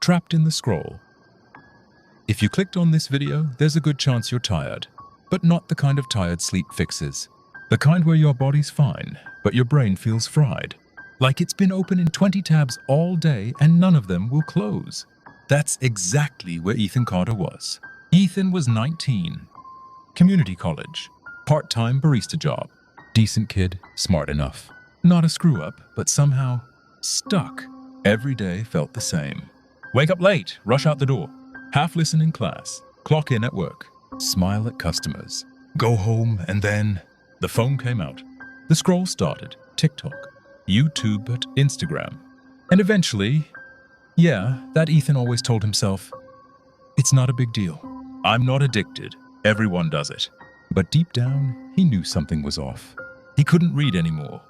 trapped in the scroll. If you clicked on this video, there's a good chance you're tired, but not the kind of tired sleep fixes. The kind where your body's fine, but your brain feels fried. Like it's been open in 20 tabs all day and none of them will close. That's exactly where Ethan Carter was. Ethan was 19. Community college. Part-time barista job. Decent kid, smart enough. Not a screw-up, but somehow stuck. Every day felt the same. Wake up late, rush out the door. Half listen in class, clock in at work, smile at customers. Go home and then the phone came out. The scroll started. TikTok, YouTube, but Instagram. And eventually, that Ethan always told himself, it's not a big deal. I'm not addicted. Everyone does it. But deep down, he knew something was off. He couldn't read anymore.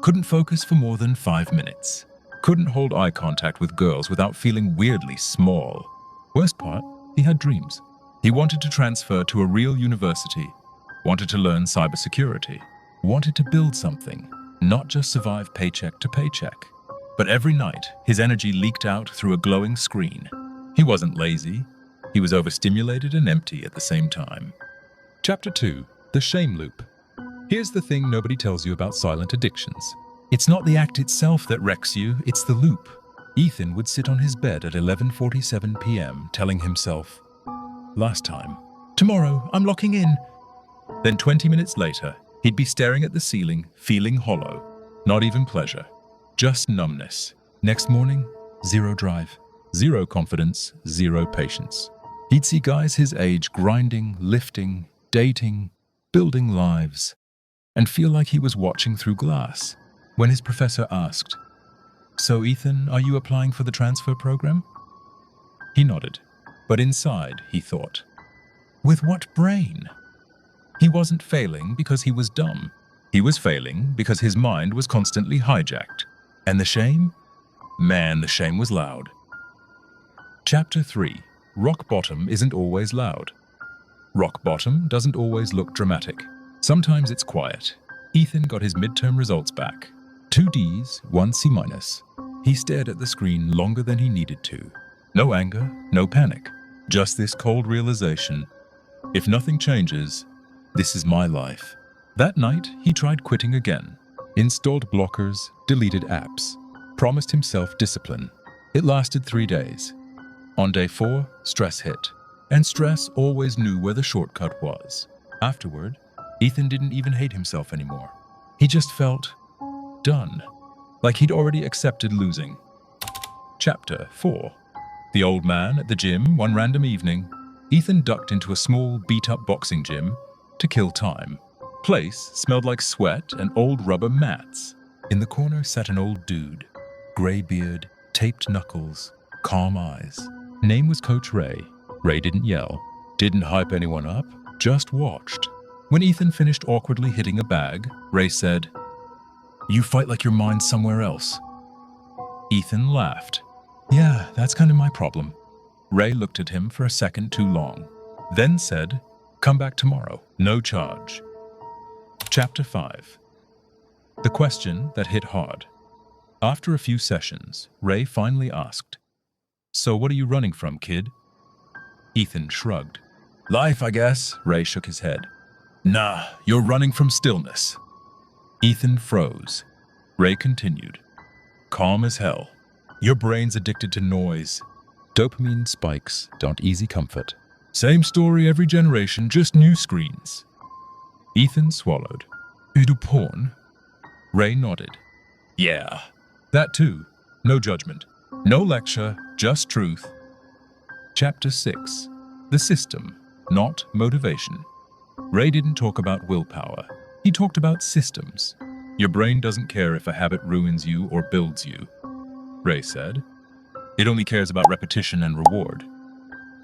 Couldn't focus for more than 5 minutes. Couldn't hold eye contact with girls without feeling weirdly small. Worst part, he had dreams. He wanted to transfer to a real university. Wanted to learn cybersecurity. Wanted to build something, not just survive paycheck to paycheck. But every night, his energy leaked out through a glowing screen. He wasn't lazy. He was overstimulated and empty at the same time. Chapter 2. The Shame Loop. Here's the thing nobody tells you about silent addictions. It's not the act itself that wrecks you, it's the loop. Ethan would sit on his bed at 11:47 p.m. telling himself, last time, tomorrow, I'm locking in. Then 20 minutes later, he'd be staring at the ceiling, feeling hollow. Not even pleasure, just numbness. Next morning, zero drive, zero confidence, zero patience. He'd see guys his age grinding, lifting, dating, building lives, and feel like he was watching through glass. When his professor asked, "So Ethan, are you applying for the transfer program?" He nodded, but inside he thought, with what brain? He wasn't failing because he was dumb. He was failing because his mind was constantly hijacked. And the shame? Man, the shame was loud. Chapter 3. Rock bottom isn't always loud. Rock bottom doesn't always look dramatic. Sometimes it's quiet. Ethan got his midterm results back. 2 Ds, 1 C-. He stared at the screen longer than he needed to. No anger, no panic. Just this cold realization. If nothing changes, this is my life. That night, he tried quitting again. Installed blockers, deleted apps. Promised himself discipline. It lasted 3 days. On day 4, stress hit. And stress always knew where the shortcut was. Afterward, Ethan didn't even hate himself anymore. He just felt done, like he'd already accepted losing. Chapter 4. The old man at the gym one random evening. Ethan ducked into a small, beat-up boxing gym to kill time. Place smelled like sweat and old rubber mats. In the corner sat an old dude. Gray beard, taped knuckles, calm eyes. Name was Coach Ray. Ray didn't yell, didn't hype anyone up, just watched. When Ethan finished awkwardly hitting a bag, Ray said, "You fight like your mind's somewhere else." Ethan laughed. "Yeah, that's kind of my problem." Ray looked at him for a second too long, then said, "Come back tomorrow, no charge." Chapter 5. The question that hit hard. After a few sessions, Ray finally asked, "So what are you running from, kid?" Ethan shrugged. "Life, I guess." Ray shook his head. "Nah, you're running from stillness." Ethan froze. Ray continued. "Calm as hell. Your brain's addicted to noise. Dopamine spikes don't easy comfort. Same story every generation, just new screens." Ethan swallowed. "You do porn?" Ray nodded. "Yeah, that too. No judgment. No lecture, just truth." Chapter 6. The system, not motivation. Ray didn't talk about willpower. He talked about systems. Your brain doesn't care if a habit ruins you or builds you, Ray said. It only cares about repetition and reward.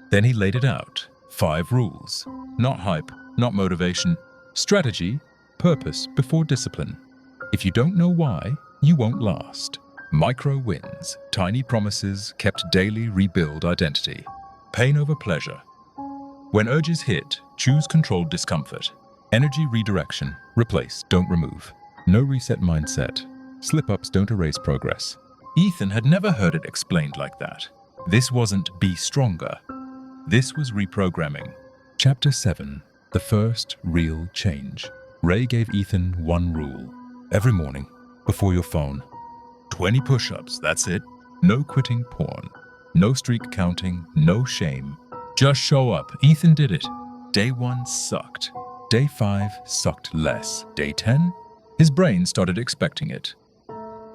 Then he laid it out. 5 rules. Not hype, not motivation. Strategy, purpose before discipline. If you don't know why, you won't last. Micro wins, tiny promises kept daily rebuild identity. Pain over pleasure. When urges hit, choose controlled discomfort. Energy redirection, replace, don't remove. No reset mindset. Slip-ups don't erase progress. Ethan had never heard it explained like that. This wasn't be stronger. This was reprogramming. Chapter 7. The first real change. Ray gave Ethan one rule. Every morning, before your phone, 20 push-ups, that's it. No quitting porn. No streak counting, no shame. Just show up. Ethan did it. Day 1 sucked. Day 5 sucked less. Day 10, his brain started expecting it.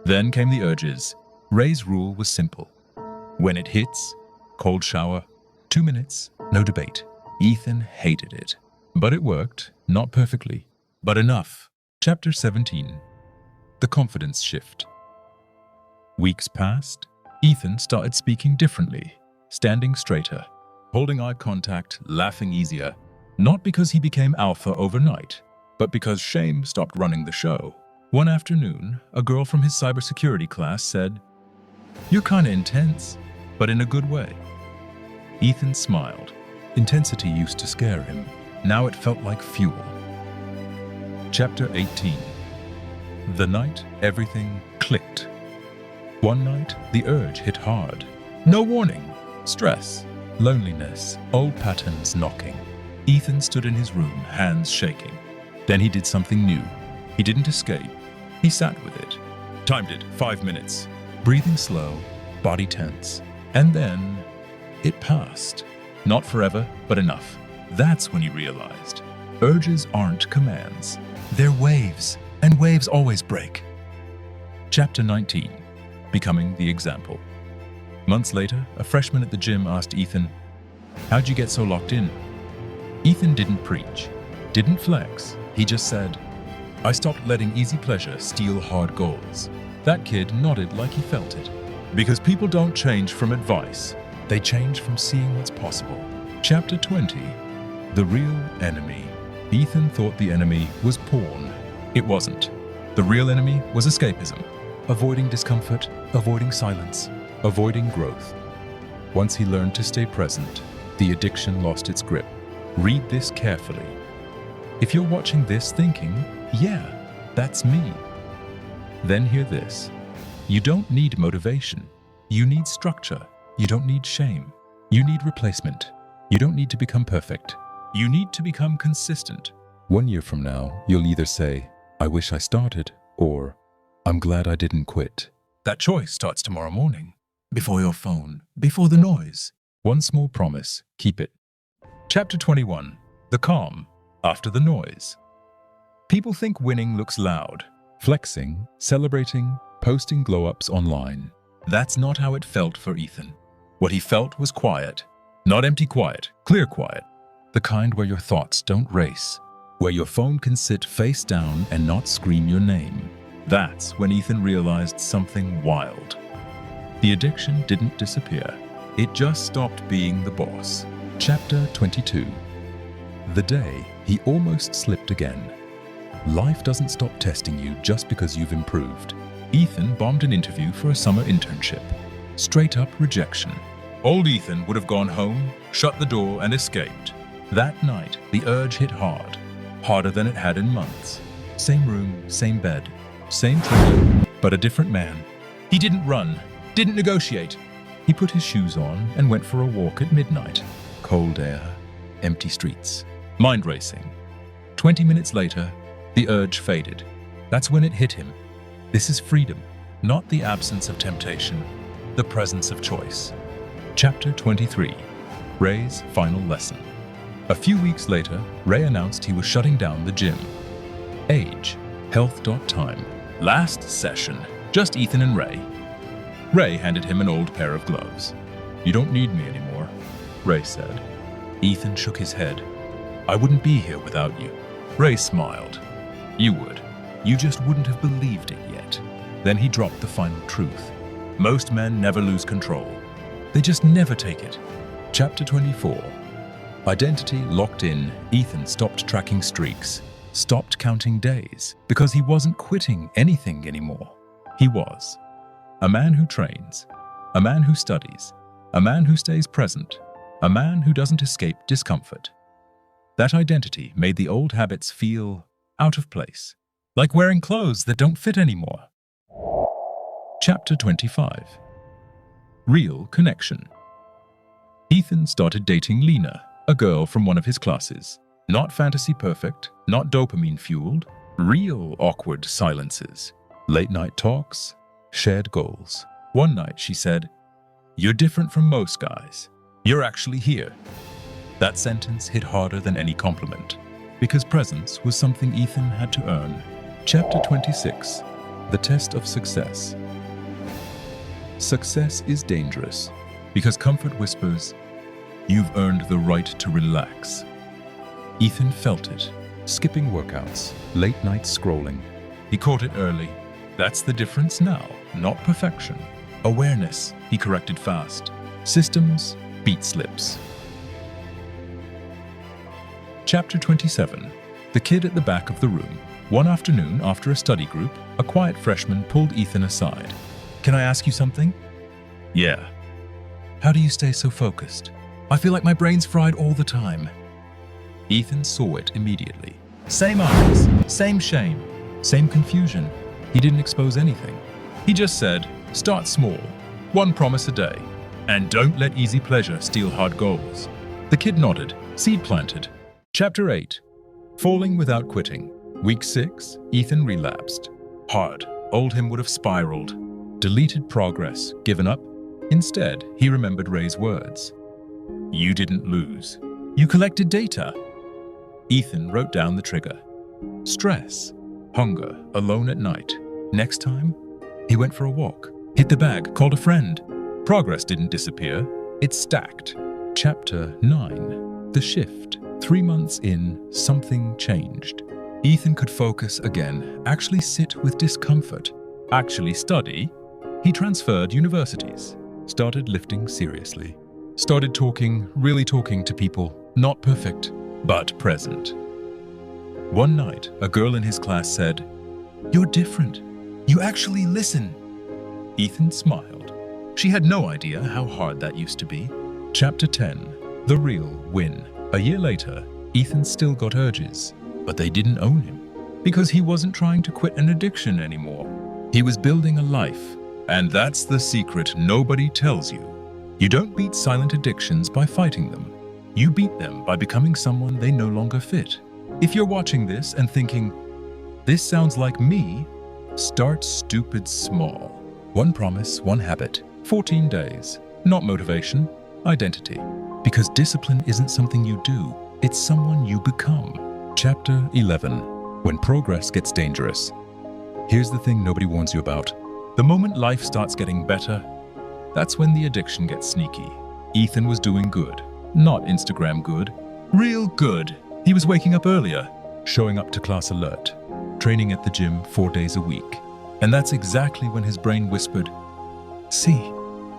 Then came the urges. Ray's rule was simple. When it hits, cold shower, 2 minutes, no debate. Ethan hated it. But it worked, not perfectly, but enough. Chapter 17. The confidence shift. Weeks passed. Ethan started speaking differently, standing straighter, holding eye contact, laughing easier. Not because he became alpha overnight, but because shame stopped running the show. One afternoon, a girl from his cybersecurity class said, "You're kinda intense, but in a good way." Ethan smiled. Intensity used to scare him. Now it felt like fuel. Chapter 18. The night everything clicked. One night, the urge hit hard. No warning. Stress, loneliness, old patterns knocking. Ethan stood in his room, hands shaking. Then he did something new. He didn't escape. He sat with it. Timed it, 5 minutes. Breathing slow, body tense. And then it passed. Not forever, but enough. That's when he realized. Urges aren't commands. They're waves, and waves always break. Chapter 19. Becoming the example. Months later, a freshman at the gym asked Ethan, "How'd you get so locked in?" Ethan didn't preach, didn't flex. He just said, "I stopped letting easy pleasure steal hard goals." That kid nodded like he felt it. Because people don't change from advice. They change from seeing what's possible. Chapter 20. The real enemy. Ethan thought the enemy was porn. It wasn't. The real enemy was escapism. Avoiding discomfort, avoiding silence, avoiding growth. Once he learned to stay present, the addiction lost its grip. Read this carefully. If you're watching this thinking, "Yeah, that's me," then hear this. You don't need motivation. You need structure. You don't need shame. You need replacement. You don't need to become perfect. You need to become consistent. 1 year from now, you'll either say, "I wish I started," or "I'm glad I didn't quit." That choice starts tomorrow morning. Before your phone, before the noise. One small promise, keep it. Chapter 21. The calm after the noise. People think winning looks loud. Flexing, celebrating, posting glow-ups online. That's not how it felt for Ethan. What he felt was quiet. Not empty quiet, clear quiet. The kind where your thoughts don't race. Where your phone can sit face down and not scream your name. That's when Ethan realized something wild. The addiction didn't disappear. It just stopped being the boss. Chapter 22. The day he almost slipped again. Life doesn't stop testing you just because you've improved. Ethan bombed an interview for a summer internship. Straight up rejection. Old Ethan would have gone home, shut the door, and escaped. That night, the urge hit hard. Harder than it had in months. Same room, same bed, same trigger, but a different man. He didn't run, didn't negotiate. He put his shoes on and went for a walk at midnight. Cold air, empty streets, mind racing. 20 minutes later, the urge faded. That's when it hit him. This is freedom, not the absence of temptation, the presence of choice. Chapter 23. Ray's final lesson. A few weeks later, Ray announced he was shutting down the gym. Age, health.time. Last session, just Ethan and Ray. Ray handed him an old pair of gloves. "You don't need me anymore," Ray said. Ethan shook his head. "I wouldn't be here without you." Ray smiled. "You would. You just wouldn't have believed it yet." Then he dropped the final truth. Most men never lose control. They just never take it. Chapter 24. Identity locked in, Ethan stopped tracking streaks, stopped counting days, because he wasn't quitting anything anymore. He was a man who trains, a man who studies, a man who stays present, a man who doesn't escape discomfort. That identity made the old habits feel out of place, like wearing clothes that don't fit anymore. Chapter 25. Real connection. Ethan started dating Lena, a girl from one of his classes. Not fantasy perfect, not dopamine fueled, real awkward silences. Late night talks, shared goals. One night she said, "You're different from most guys. You're actually here." That sentence hit harder than any compliment, because presence was something Ethan had to earn. Chapter 26. The Test of Success. Success is dangerous, because comfort whispers, "You've earned the right to relax." Ethan felt it, skipping workouts, late night scrolling. He caught it early. That's the difference now, not perfection. Awareness, he corrected fast. Systems beat slips. Chapter 27. The kid at the back of the room. One afternoon, after a study group, a quiet freshman pulled Ethan aside. "Can I ask you something?" "Yeah." "How do you stay so focused? I feel like my brain's fried all the time." Ethan saw it immediately. Same eyes, same shame, same confusion. He didn't expose anything. He just said, "Start small, one promise a day, and don't let easy pleasure steal hard goals." The kid nodded, seed planted. Chapter 8. Falling without quitting. Week 6, Ethan relapsed. Hard, old him would have spiraled. Deleted progress, given up. Instead, he remembered Ray's words. "You didn't lose. You collected data." Ethan wrote down the trigger. Stress, hunger, alone at night. Next time, he went for a walk, hit the bag, called a friend. Progress didn't disappear, it stacked. Chapter 9. The Shift. 3 months in, something changed. Ethan could focus again, actually sit with discomfort, actually study. He transferred universities, started lifting seriously, started talking, really talking to people, not perfect, but present. One night, a girl in his class said, "You're different. You actually listen." Ethan smiled. She had no idea how hard that used to be. Chapter 10. The Real Win. A year later, Ethan still got urges, but they didn't own him, because he wasn't trying to quit an addiction anymore. He was building a life, and that's the secret nobody tells you. You don't beat silent addictions by fighting them. You beat them by becoming someone they no longer fit. If you're watching this and thinking, "This sounds like me," start stupid small. One promise, one habit, 14 days. Not motivation, identity. Because discipline isn't something you do, it's someone you become. Chapter 11. When progress gets dangerous. Here's the thing nobody warns you about. The moment life starts getting better, that's when the addiction gets sneaky. Ethan was doing good. Not Instagram good. Real good. He was waking up earlier, showing up to class alert, training at the gym 4 days a week. And that's exactly when his brain whispered, "See,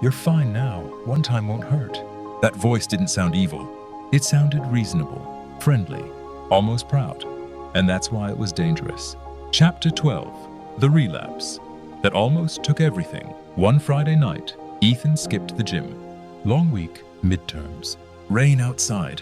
you're fine now. One time won't hurt." That voice didn't sound evil. It sounded reasonable, friendly, almost proud. And that's why it was dangerous. Chapter 12. The Relapse. That almost took everything. One Friday night, Ethan skipped the gym. Long week, midterms. Rain outside.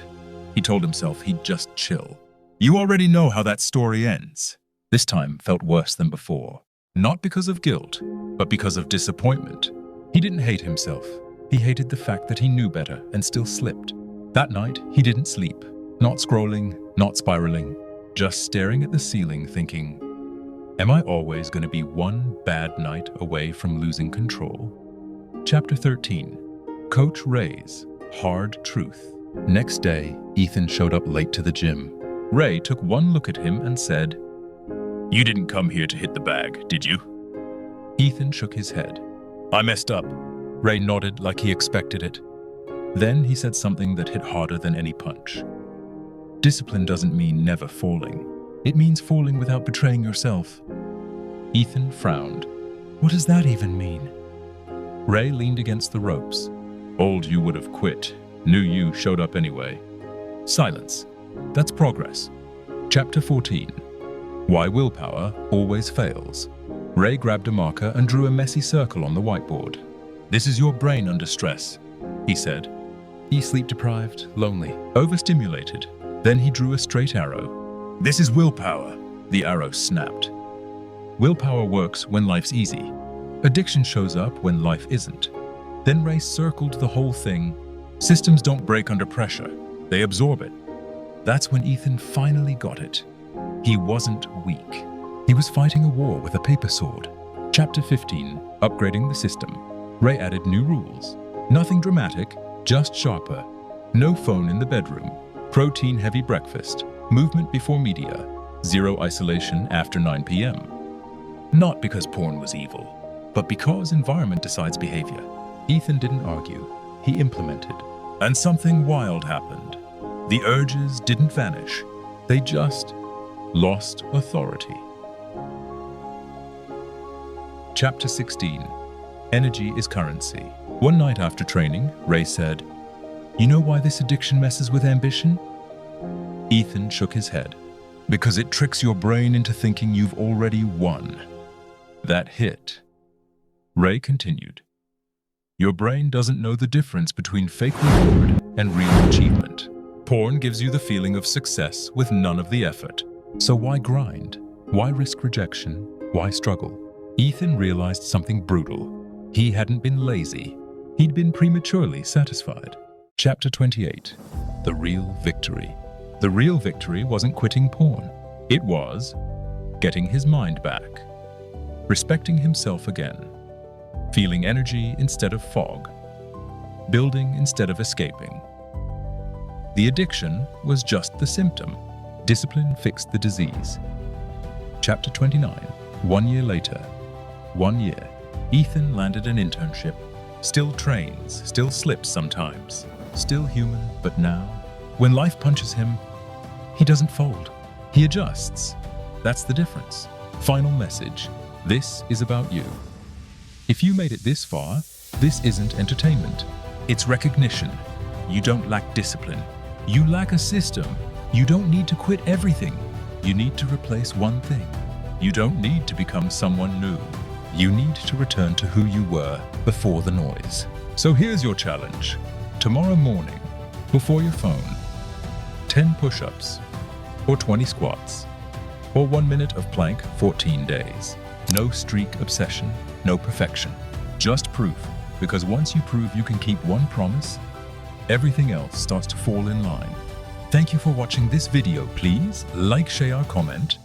He told himself he'd just chill. You already know how that story ends. This time felt worse than before. Not because of guilt, but because of disappointment. He didn't hate himself. He hated the fact that he knew better and still slipped. That night, he didn't sleep. Not scrolling, not spiraling, just staring at the ceiling thinking, am I always going to be one bad night away from losing control? Chapter 13. Coach Ray's Hard Truth. Next day, Ethan showed up late to the gym. Ray took one look at him and said, "You didn't come here to hit the bag, did you?" Ethan shook his head. "I messed up." Ray nodded like he expected it. Then he said something that hit harder than any punch. Discipline doesn't mean never falling. It means falling without betraying yourself. Ethan frowned. What does that even mean? Ray leaned against the ropes. Old you would have quit. New you showed up anyway. Silence. That's progress. Chapter 14. Why willpower always fails. Ray grabbed a marker and drew a messy circle on the whiteboard. This is your brain under stress, he said. He's sleep-deprived, lonely, overstimulated. Then he drew a straight arrow. This is willpower. The arrow snapped. Willpower works when life's easy. Addiction shows up when life isn't. Then Ray circled the whole thing. Systems don't break under pressure, they absorb it. That's when Ethan finally got it. He wasn't weak. He was fighting a war with a paper sword. Chapter 15, Upgrading the System. Ray added new rules. Nothing dramatic, just sharper. No phone in the bedroom. Protein-heavy breakfast. Movement before media. Zero isolation after 9 p.m. Not because porn was evil, but because environment decides behavior. Ethan didn't argue. He implemented. And something wild happened. The urges didn't vanish. They just lost authority. Chapter 16. Energy is currency. One night after training, Ray said, "You know why this addiction messes with ambition?" Ethan shook his head. "Because it tricks your brain into thinking you've already won." That hit. Ray continued, "Your brain doesn't know the difference between fake reward and real achievement. Porn gives you the feeling of success with none of the effort. So why grind? Why risk rejection? Why struggle?" Ethan realized something brutal. He hadn't been lazy. He'd been prematurely satisfied. Chapter 28. The Real Victory. The real victory wasn't quitting porn. It was getting his mind back, respecting himself again, feeling energy instead of fog, building instead of escaping. The addiction was just the symptom. Discipline fixed the disease. Chapter 29. 1 year later. 1 year. Ethan landed an internship. Still trains, still slips sometimes. Still human, but now, when life punches him, he doesn't fold. He adjusts. That's the difference. Final message. This is about you. If you made it this far, this isn't entertainment. It's recognition. You don't lack discipline. You lack a system. You don't need to quit everything. You need to replace one thing. You don't need to become someone new. You need to return to who you were before the noise. So here's your challenge. Tomorrow morning, before your phone, 10 push-ups, or 20 squats, or 1 minute of plank 14 days. No streak obsession, no perfection. Just proof, because once you prove you can keep one promise, everything else starts to fall in line. Thank you for watching this video. Please like, share, comment,